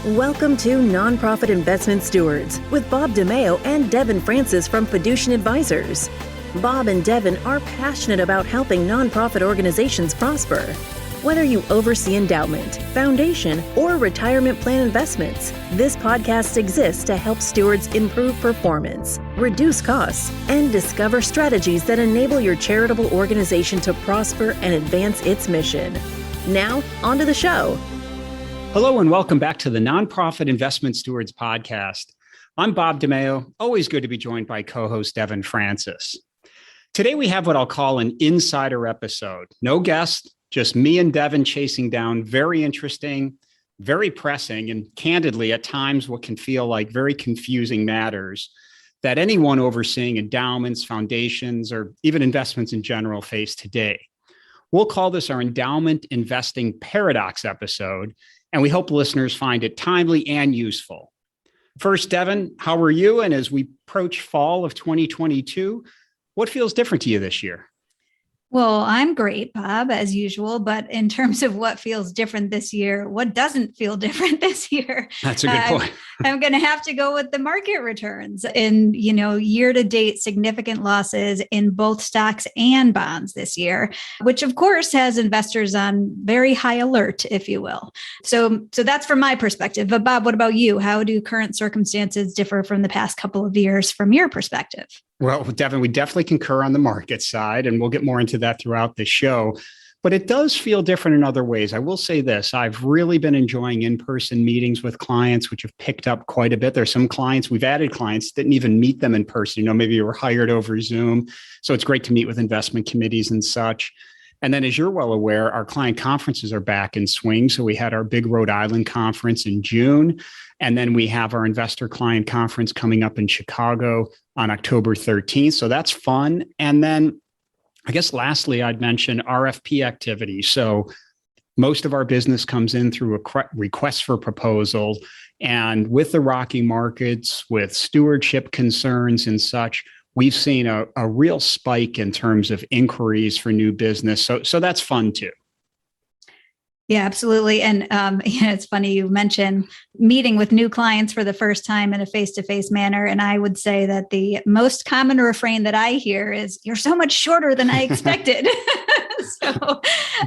Welcome to Nonprofit Investment Stewards with Bob DiMeo and Devon Francis from Fiducian Advisors. Bob and Devon are passionate about helping nonprofit organizations prosper. Whether you oversee endowment, foundation, or retirement plan investments, this podcast exists to help stewards improve performance, reduce costs, and discover strategies that enable your charitable organization to prosper and advance its mission. Now, on to the show. Hello and welcome back to the Nonprofit Investment Stewards podcast. I'm Bob DiMeo, always good to be joined by co-host Devon Francis. Today we have what I'll call an insider episode. No guest, just me and Devon chasing down very interesting, very pressing, and candidly at times what can feel like very confusing matters that anyone overseeing endowments, foundations, or even investments in general face today. We'll call this our Endowment Investing Paradox episode, and we hope listeners find it timely and useful. First, Devon, how are you? And as we approach fall of 2022, what feels different to you this year? Well, I'm great, Bob, as usual. But in terms of what feels different this year, what doesn't feel different this year? That's a good point. I'm going to have to go with the market returns and, year to date, significant losses in both stocks and bonds this year, which of course has investors on very high alert, if you will. So that's from my perspective. But Bob, what about you? How do current circumstances differ from the past couple of years from your perspective? Well, Devon, we definitely concur on the market side, and we'll get more into that throughout the show. But it does feel different in other ways. I will say this, I've really been enjoying in-person meetings with clients, which have picked up quite a bit. There's some clients, we've added clients, didn't even meet them in person. Maybe you were hired over Zoom. So it's great to meet with investment committees and such. And then as you're well aware, our client conferences are back in swing. So we had our big Rhode Island conference in June. And then we have our investor client conference coming up in Chicago on October 13th. So that's fun. And then I guess lastly, I'd mention RFP activity. So most of our business comes in through a request for proposal. And with the rocky markets, with stewardship concerns and such, we've seen a real spike in terms of inquiries for new business. So that's fun too. Yeah, absolutely. And it's funny you mentioned meeting with new clients for the first time in a face-to-face manner. And I would say that the most common refrain that I hear is, "You're so much shorter than I expected." So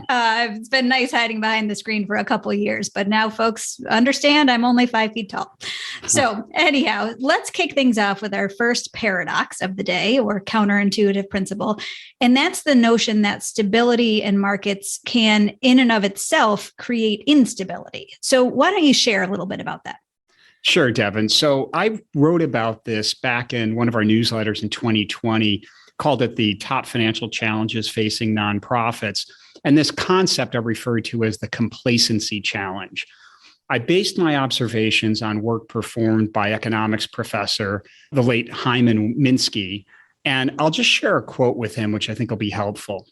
it's been nice hiding behind the screen for a couple of years, but now folks understand I'm only 5 feet tall. So anyhow, let's kick things off with our first paradox of the day, or counterintuitive principle. And that's the notion that stability in markets can, in and of itself, create instability. So why don't you share a little bit about that? Sure, Devon. So I wrote about this back in one of our newsletters in 2020, called it the top financial challenges facing nonprofits. And this concept I referred to as the complacency challenge. I based my observations on work performed by economics professor, the late Hyman Minsky. And I'll just share a quote with him, which I think will be helpful.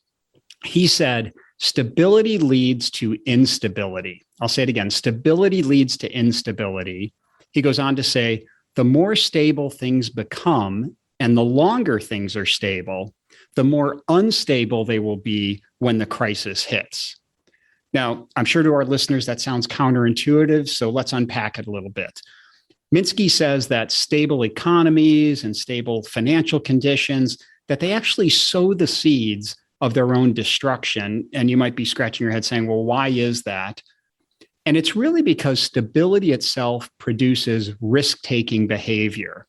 He said, "Stability leads to instability." I'll say it again. Stability leads to instability. He goes on to say, "The more stable things become, and the longer things are stable, the more unstable they will be when the crisis hits." Now, I'm sure to our listeners that sounds counterintuitive, so let's unpack it a little bit. Minsky says that stable economies and stable financial conditions, that they actually sow the seeds of their own destruction. And you might be scratching your head saying, well, why is that? And it's really because stability itself produces risk-taking behavior.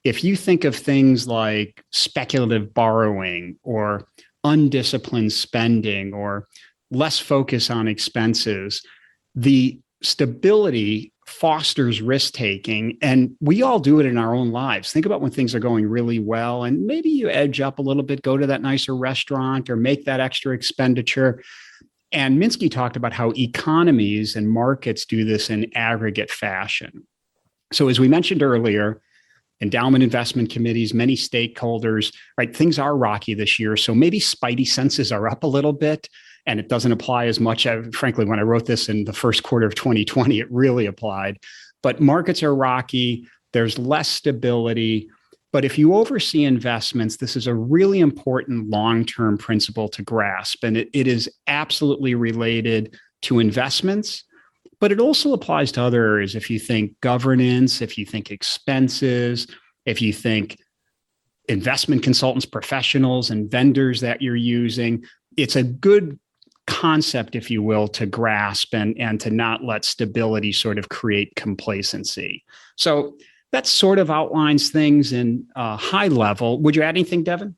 If you think of things like speculative borrowing or undisciplined spending or less focus on expenses, the stability fosters risk-taking, and we all do it in our own lives. Think about when things are going really well, and maybe you edge up a little bit, go to that nicer restaurant or make that extra expenditure. And Minsky talked about how economies and markets do this in aggregate fashion. So as we mentioned earlier, endowment investment committees, many stakeholders, right? Things are rocky this year. So maybe spidey senses are up a little bit, and it doesn't apply as much. Frankly, when I wrote this in the first quarter of 2020, it really applied. But markets are rocky. There's less stability. But if you oversee investments, this is a really important long-term principle to grasp. And it is absolutely related to investments, But it also applies to other areas. If you think governance, if you think expenses, if you think investment consultants, professionals, and vendors that you're using, it's a good concept, if you will, to grasp and to not let stability sort of create complacency. So that sort of outlines things in high level. Would you add anything, Devon?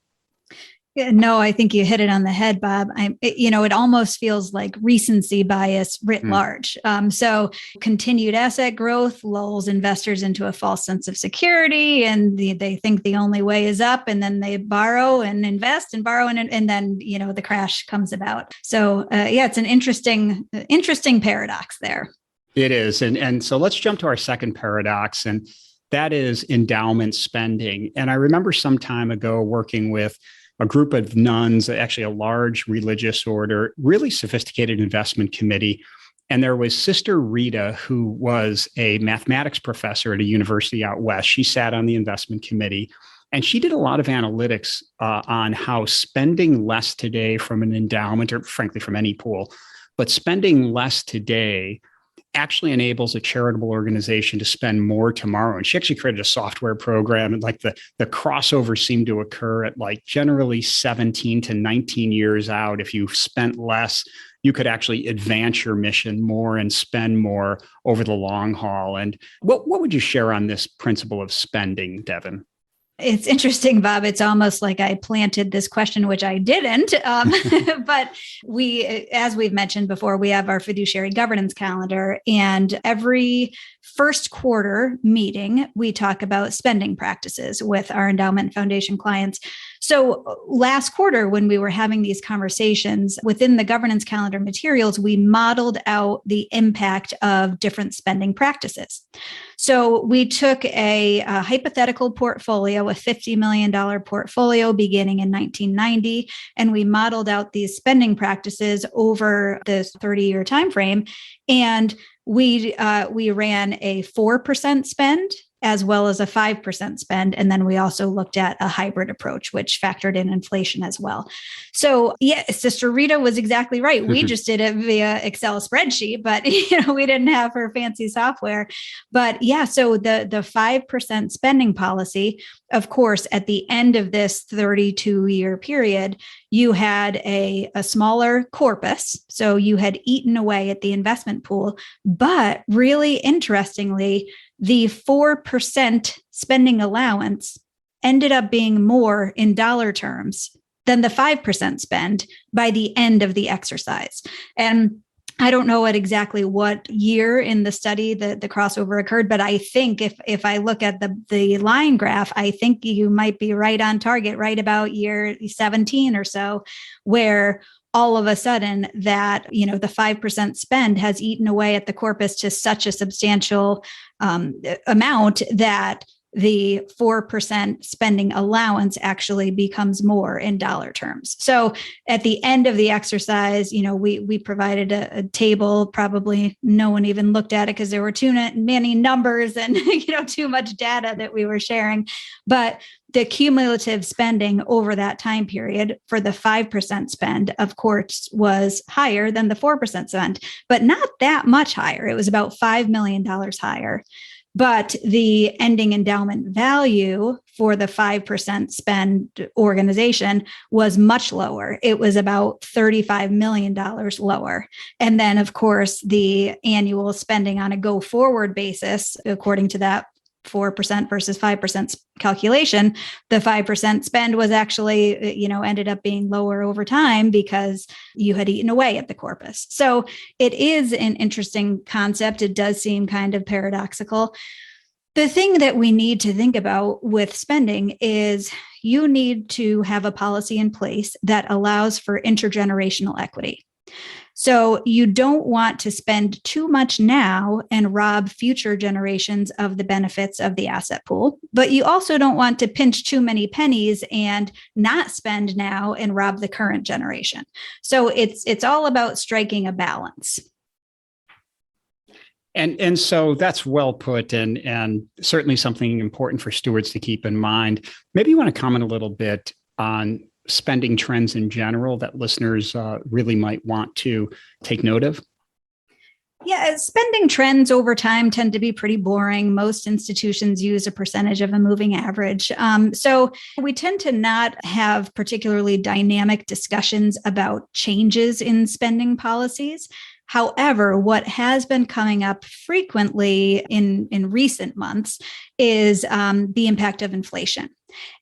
Yeah, no, I think you hit it on the head, Bob. It almost feels like recency bias writ large. So continued asset growth lulls investors into a false sense of security, and they think the only way is up, and then they borrow and invest and borrow, and then the crash comes about. So it's an interesting paradox there. It is, and so let's jump to our second paradox, and that is endowment spending. And I remember some time ago working with a group of nuns, actually a large religious order, really sophisticated investment committee. And there was Sister Rita, who was a mathematics professor at a university out west. She sat on the investment committee, and she did a lot of analytics on how spending less today from an endowment, or frankly from any pool, but spending less today actually enables a charitable organization to spend more tomorrow. And she actually created a software program, and like the crossover seemed to occur at like generally 17 to 19 years out. If you spent less, you could actually advance your mission more and spend more over the long haul. And what would you share on this principle of spending, Devon? It's interesting, Bob. It's almost like I planted this question, which I didn't. But as we've mentioned before, we have our fiduciary governance calendar, and every first quarter meeting, we talk about spending practices with our endowment foundation clients. So last quarter, when we were having these conversations within the governance calendar materials, we modeled out the impact of different spending practices. So we took a hypothetical portfolio, a $50 million portfolio beginning in 1990, and we modeled out these spending practices over this 30-year timeframe. And we ran a 4% spend as well as a 5% spend. And then we also looked at a hybrid approach, which factored in inflation as well. So yeah, Sister Rita was exactly right. We just did it via Excel spreadsheet, but we didn't have her fancy software. But yeah, so the 5% spending policy, of course, at the end of this 32-year period, you had a smaller corpus. So you had eaten away at the investment pool. But really interestingly, the 4% spending allowance ended up being more in dollar terms than the 5% spend by the end of the exercise. And I don't know exactly what year in the study that the crossover occurred, but I think if I look at the line graph, I think you might be right on target, right about year 17 or so, where all of a sudden that, the 5% spend has eaten away at the corpus to such a substantial amount that the 4% spending allowance actually becomes more in dollar terms. So at the end of the exercise, we provided a table. Probably no one even looked at it because there were too many numbers and, too much data that we were sharing. But the cumulative spending over that time period for the 5% spend, of course, was higher than the 4% spend, but not that much higher. It was about $5 million higher. But the ending endowment value for the 5% spend organization was much lower. It was about $35 million lower. And then, of course, the annual spending on a go-forward basis, according to that 4% versus 5% calculation, the 5% spend was actually, ended up being lower over time because you had eaten away at the corpus. So it is an interesting concept. It does seem kind of paradoxical. The thing that we need to think about with spending is you need to have a policy in place that allows for intergenerational equity. So you don't want to spend too much now and rob future generations of the benefits of the asset pool, but you also don't want to pinch too many pennies and not spend now and rob the current generation. So it's all about striking a balance. And so that's well put, and certainly something important for stewards to keep in mind. Maybe you want to comment a little bit on spending trends in general that listeners really might want to take note of? Yeah, spending trends over time tend to be pretty boring. Most institutions use a percentage of a moving average. So we tend to not have particularly dynamic discussions about changes in spending policies. However, what has been coming up frequently in recent months is the impact of inflation.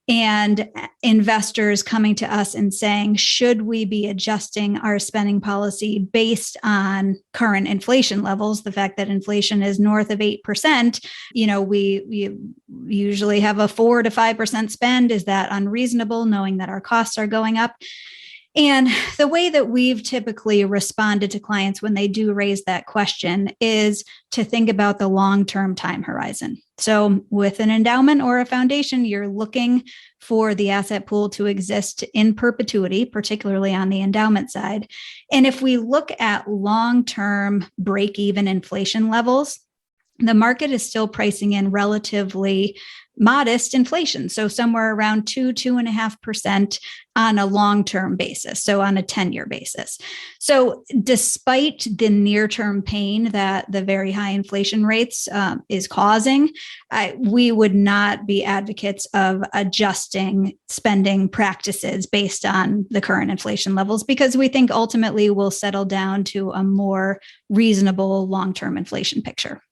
And investors coming to us and saying, should we be adjusting our spending policy based on current inflation levels? The fact that inflation is north of 8%, we usually have a 4 to 5% spend. Is that unreasonable, knowing that our costs are going up? And the way that we've typically responded to clients when they do raise that question is to think about the long-term time horizon. So with an endowment or a foundation, you're looking for the asset pool to exist in perpetuity, particularly on the endowment side. And if we look at long-term break-even inflation levels, the market is still pricing in relatively modest inflation. So somewhere around 2.5% on a long-term basis. So on a 10-year basis. So despite the near-term pain that the very high inflation rates is causing, we would not be advocates of adjusting spending practices based on the current inflation levels, because we think ultimately we'll settle down to a more reasonable long-term inflation picture.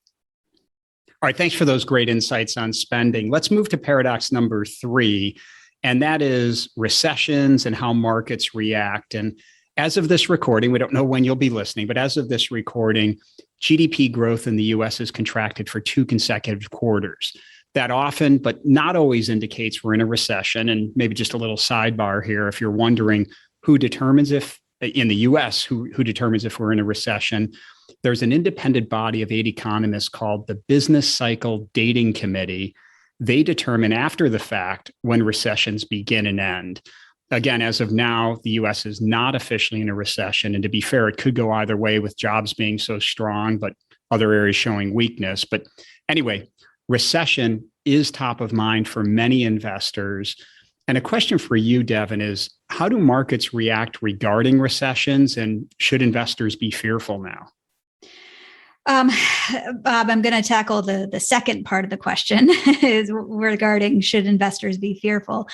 All right, thanks for those great insights on spending. Let's move to paradox number 3, and that is recessions and how markets react. And as of this recording, we don't know when you'll be listening, but as of this recording, GDP growth in the US has contracted for 2 consecutive quarters. That often, but not always, indicates we're in a recession. And maybe just a little sidebar here, if you're wondering who determines if, in the US, who determines if we're in a recession, there's an independent body of 8 economists called the Business Cycle Dating Committee. They determine after the fact when recessions begin and end. Again, as of now, the US is not officially in a recession. And to be fair, it could go either way with jobs being so strong, but other areas showing weakness. But anyway, recession is top of mind for many investors. And a question for you, Devon, is how do markets react regarding recessions, and should investors be fearful now? Bob, I'm going to tackle the second part of the question is regarding should investors be fearful?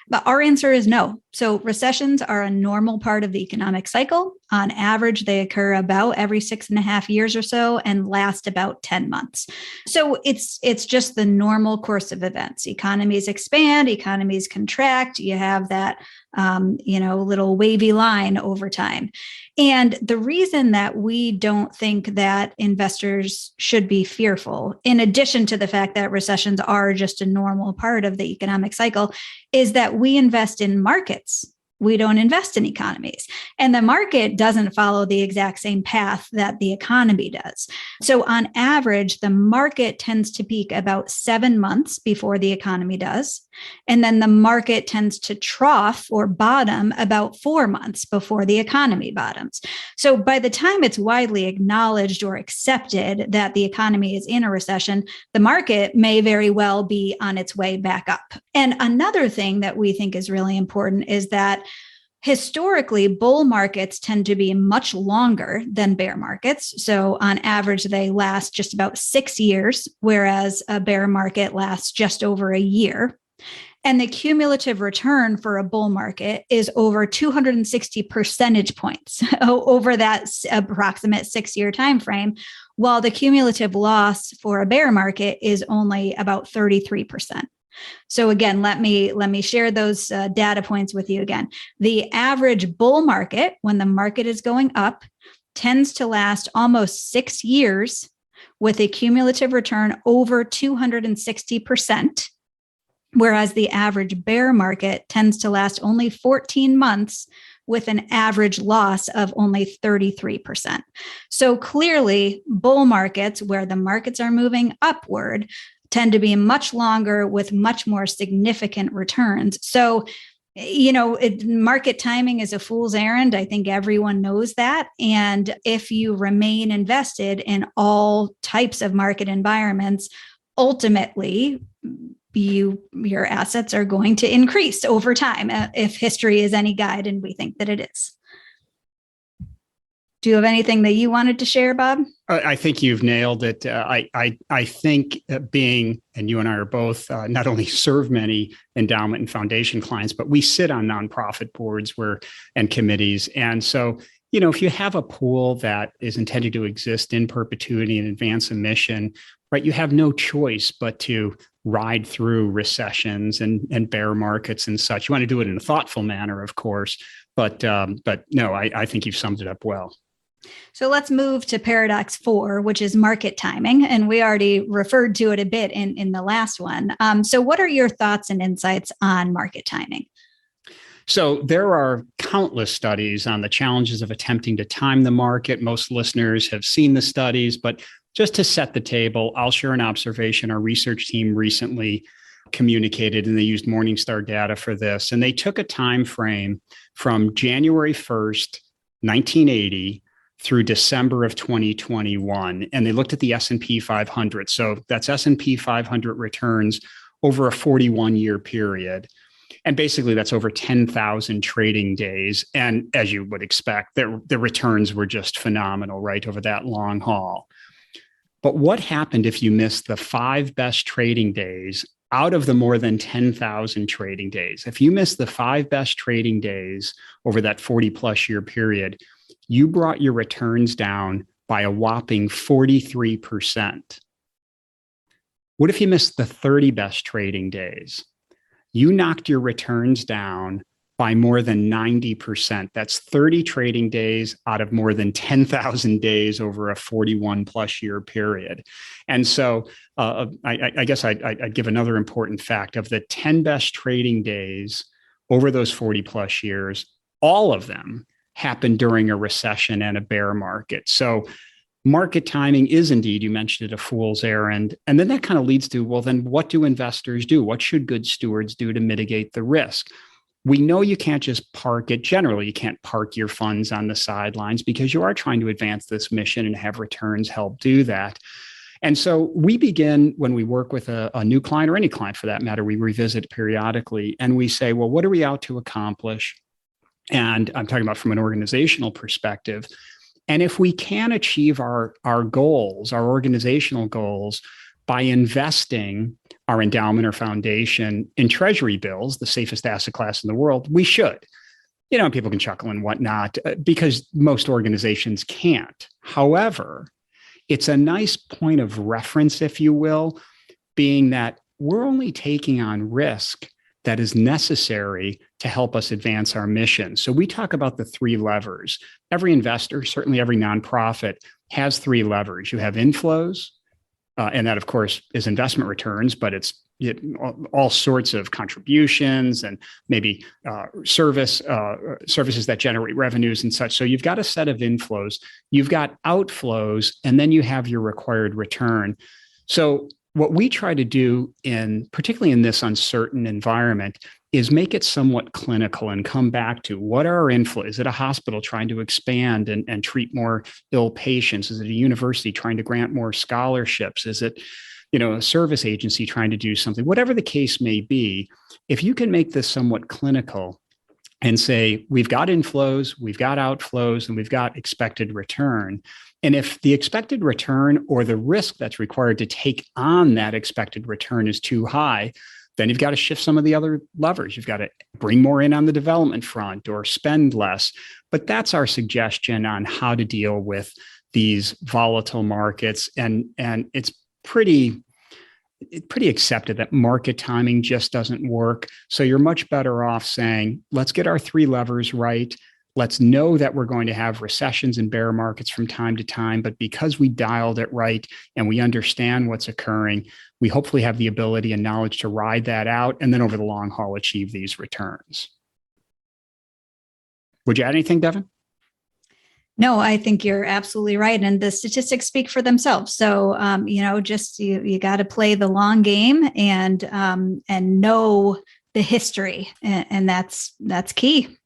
But our answer is no. So recessions are a normal part of the economic cycle. On average, they occur about every 6.5 years or so and last about 10 months. So it's just the normal course of events. Economies expand, economies contract. You have that little wavy line over time. And the reason that we don't think that investors should be fearful, in addition to the fact that recessions are just a normal part of the economic cycle, is that we invest in markets. We don't invest in economies. And the market doesn't follow the exact same path that the economy does. So on average, the market tends to peak about 7 months before the economy does. And then the market tends to trough or bottom about 4 months before the economy bottoms. So by the time it's widely acknowledged or accepted that the economy is in a recession, the market may very well be on its way back up. And another thing that we think is really important is that historically, bull markets tend to be much longer than bear markets. So on average, they last just about 6 years, whereas a bear market lasts just over a year. And the cumulative return for a bull market is over 260 percentage points over that approximate 6-year time frame, while the cumulative loss for a bear market is only about 33%. So again, let me share those data points with you again. The average bull market, when the market is going up, tends to last almost 6 years with a cumulative return over 260%, whereas the average bear market tends to last only 14 months with an average loss of only 33%. So clearly, bull markets, where the markets are moving upward, tend to be much longer with much more significant returns. So, market timing is a fool's errand. I think everyone knows that. And if you remain invested in all types of market environments, ultimately, your assets are going to increase over time if history is any guide, and we think that it is. Do you have anything that you wanted to share, Bob? I think you've nailed it. I think being, and you and I are both, not only serve many endowment and foundation clients, but we sit on nonprofit boards and committees. And so, if you have a pool that is intended to exist in perpetuity and advance a mission, right, you have no choice but to ride through recessions and bear markets and such. You want to do it in a thoughtful manner, of course, but no, I think you've summed it up well. So let's move to paradox 4, which is market timing. And we already referred to it a bit in the last one. So what are your thoughts and insights on market timing? So there are countless studies on the challenges of attempting to time the market. Most listeners have seen the studies, but just to set the table, I'll share an observation our research team recently communicated, and they used Morningstar data for this. And they took a time frame from January 1st, 1980 through December of 2021. And they looked at the S&P 500. So that's S&P 500 returns over a 41-year period. And basically that's over 10,000 trading days. And as you would expect, the returns were just phenomenal, right, over that long haul. But what happened if you missed the 5 best trading days out of the more than 10,000 trading days? If you missed the 5 best trading days over that 40+ year period, you brought your returns down by a whopping 43%. What if you missed the 30 best trading days? You knocked your returns down by more than 90%. That's 30 trading days out of more than 10,000 days over a 41+ year period. And so I guess I'd give another important fact. Of the 10 best trading days over those 40+ years, all of them happened during a recession and a bear market. So market timing is indeed, you mentioned it, a fool's errand. And then that kind of leads to, well, then what do investors do? What should good stewards do to mitigate the risk? We know you can't just park it. Generally, you can't park your funds on the sidelines because you are trying to advance this mission and have returns help do that. And so we begin, when we work with a new client, or any client for that matter, we revisit periodically and we say, well, what are we out to accomplish? And I'm talking about from an organizational perspective. And if we can achieve our goals, our organizational goals, by investing our endowment or foundation in treasury bills, the safest asset class in the world, we should. People can chuckle and whatnot because most organizations can't. However, it's a nice point of reference, if you will, being that we're only taking on risk that is necessary to help us advance our mission. So we talk about the 3 levers. Every investor, certainly every nonprofit, has 3 levers. You have inflows, and that, of course, is investment returns, but it's all sorts of contributions and maybe services that generate revenues and such. So you've got a set of inflows, you've got outflows, and then you have your required return. So what we try to do, particularly in this uncertain environment, is make it somewhat clinical and come back to what are our inflows? Is it a hospital trying to expand and treat more ill patients? Is it a university trying to grant more scholarships? Is it, a service agency trying to do something? Whatever the case may be, if you can make this somewhat clinical and say, we've got inflows, we've got outflows, and we've got expected return. And if the expected return or the risk that's required to take on that expected return is too high, then you've got to shift some of the other levers. You've got to bring more in on the development front or spend less. But that's our suggestion on how to deal with these volatile markets. And it's pretty accepted that market timing just doesn't work. So you're much better off saying, let's get our 3 levers right. Let's know that we're going to have recessions and bear markets from time to time, but because we dialed it right and we understand what's occurring, we hopefully have the ability and knowledge to ride that out and then over the long haul achieve these returns. Would you add anything, Devon? No, I think you're absolutely right. And the statistics speak for themselves. So, you got to play the long game and know the history. And that's key.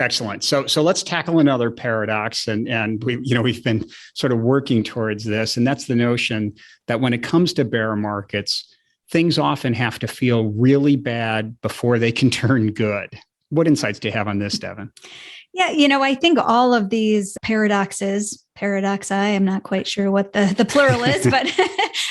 Excellent. So let's tackle another paradox, and we've been sort of working towards this, and that's the notion that when it comes to bear markets, things often have to feel really bad before they can turn good. What insights do you have on this, Devon? Yeah, I think all of these paradoxi, I'm not quite sure what the plural is, but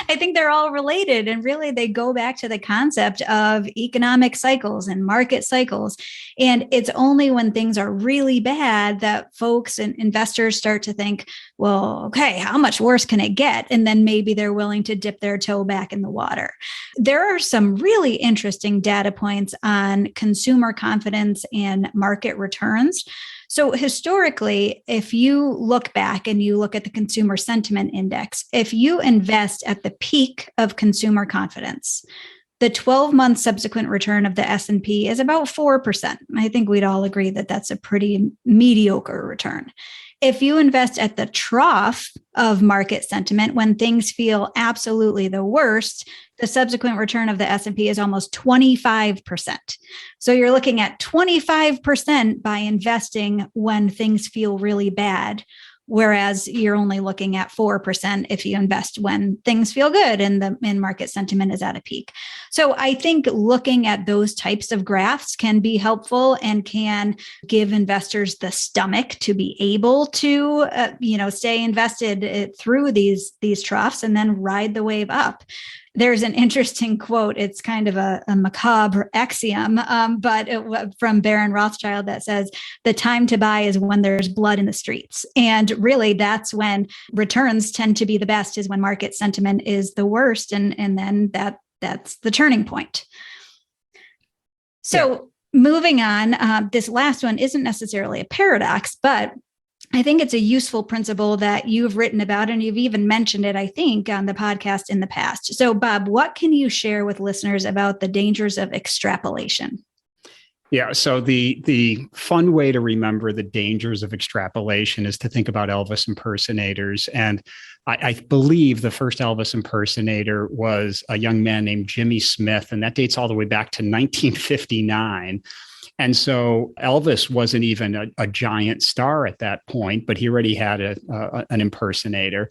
I think they're all related. And really, they go back to the concept of economic cycles and market cycles. And it's only when things are really bad that folks and investors start to think, well, okay, how much worse can it get? And then maybe they're willing to dip their toe back in the water. There are some really interesting data points on consumer confidence and market returns. So historically, if you look back and you look at the consumer sentiment index, if you invest at the peak of consumer confidence, the 12-month subsequent return of the S&P is about 4%. I think we'd all agree that that's a pretty mediocre return. If you invest at the trough of market sentiment, when things feel absolutely the worst, the subsequent return of the S&P is almost 25%. So you're looking at 25% by investing when things feel really bad, whereas you're only looking at 4% if you invest when things feel good and the market sentiment is at a peak. So I think looking at those types of graphs can be helpful and can give investors the stomach to be able to, stay invested through these troughs and then ride the wave up. There's an interesting quote. It's kind of a macabre axiom, from Baron Rothschild that says, the time to buy is when there's blood in the streets. And really, that's when returns tend to be the best, is when market sentiment is the worst. And then that's the turning point. So moving on, this last one isn't necessarily a paradox, but I think it's a useful principle that you've written about, and you've even mentioned it, I think, on the podcast in the past. So, Bob, what can you share with listeners about the dangers of extrapolation? Yeah, so the fun way to remember the dangers of extrapolation is to think about Elvis impersonators. And I believe the first Elvis impersonator was a young man named Jimmy Smith, and that dates all the way back to 1959. And so Elvis wasn't even a giant star at that point, but he already had an impersonator.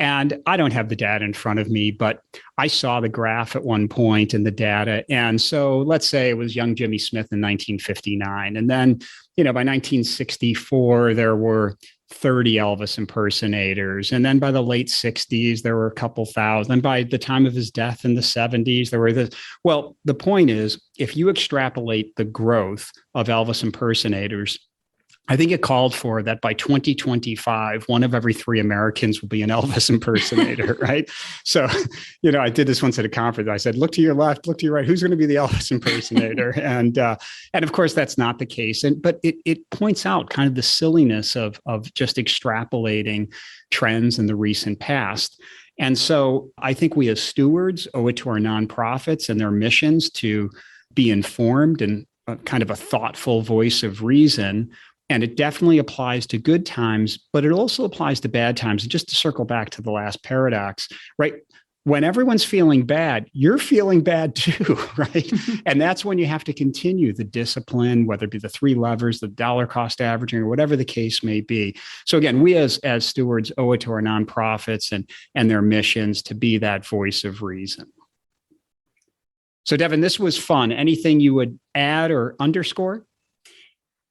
And I don't have the data in front of me, but I saw the graph at one point in the data. And so let's say it was young Jimmy Smith in 1959. And then, by 1964, there were 30 Elvis impersonators. And then by the late 60s, there were a couple thousand. And by the time of his death in the 70s, there were the point is, if you extrapolate the growth of Elvis impersonators, I think it called for that by 2025, one of every 3 Americans will be an Elvis impersonator, right? So, I did this once at a conference. I said, look to your left, look to your right. Who's going to be the Elvis impersonator? And of course, that's not the case. But it points out kind of the silliness of just extrapolating trends in the recent past. And so I think we as stewards owe it to our nonprofits and their missions to be informed and kind of a thoughtful voice of reason. And it definitely applies to good times, but it also applies to bad times. And just to circle back to the last paradox, right? When everyone's feeling bad, you're feeling bad too, right? And that's when you have to continue the discipline, whether it be the 3 levers, the dollar cost averaging, or whatever the case may be. So again, we as stewards owe it to our nonprofits and their missions to be that voice of reason. So Devon, this was fun. Anything you would add or underscore?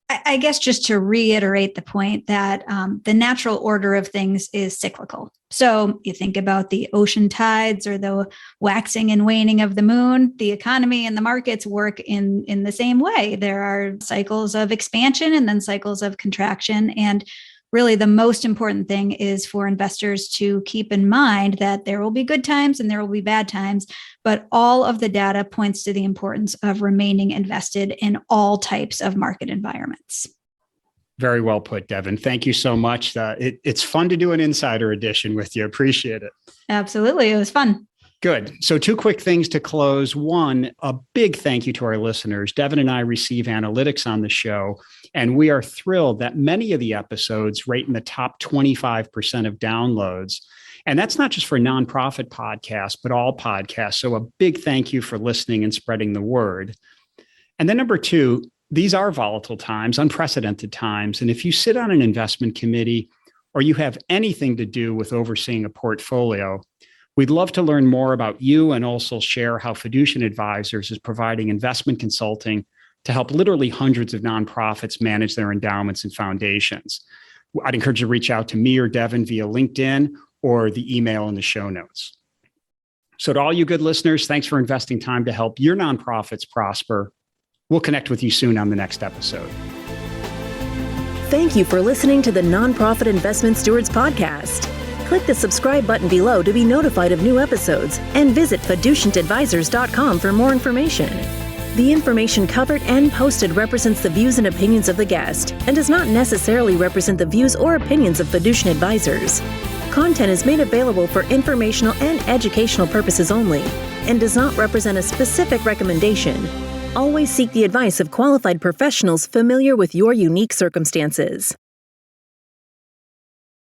I guess just to reiterate the point that the natural order of things is cyclical. So you think about the ocean tides or the waxing and waning of the moon, the economy and the markets work in the same way. There are cycles of expansion and then cycles of contraction. And really the most important thing is for investors to keep in mind that there will be good times and there will be bad times, but all of the data points to the importance of remaining invested in all types of market environments. Very well put, Devon. Thank you so much. It's fun to do an insider edition with you. Appreciate it. Absolutely. It was fun. Good. So 2 quick things to close. One, a big thank you to our listeners. Devon and I receive analytics on the show, and we are thrilled that many of the episodes rate in the top 25% of downloads. And that's not just for nonprofit podcasts, but all podcasts. So a big thank you for listening and spreading the word. And then number 2, these are volatile times, unprecedented times. And if you sit on an investment committee or you have anything to do with overseeing a portfolio, we'd love to learn more about you and also share how Fiducian Advisors is providing investment consulting to help literally hundreds of nonprofits manage their endowments and foundations. I'd encourage you to reach out to me or Devon via LinkedIn or the email in the show notes. So to all you good listeners, thanks for investing time to help your nonprofits prosper. We'll connect with you soon on the next episode. Thank you for listening to the Nonprofit Investment Stewards Podcast. Click the subscribe button below to be notified of new episodes and visit fiducientadvisors.com for more information. The information covered and posted represents the views and opinions of the guest and does not necessarily represent the views or opinions of Fiducient Advisors. Content is made available for informational and educational purposes only and does not represent a specific recommendation. Always seek the advice of qualified professionals familiar with your unique circumstances.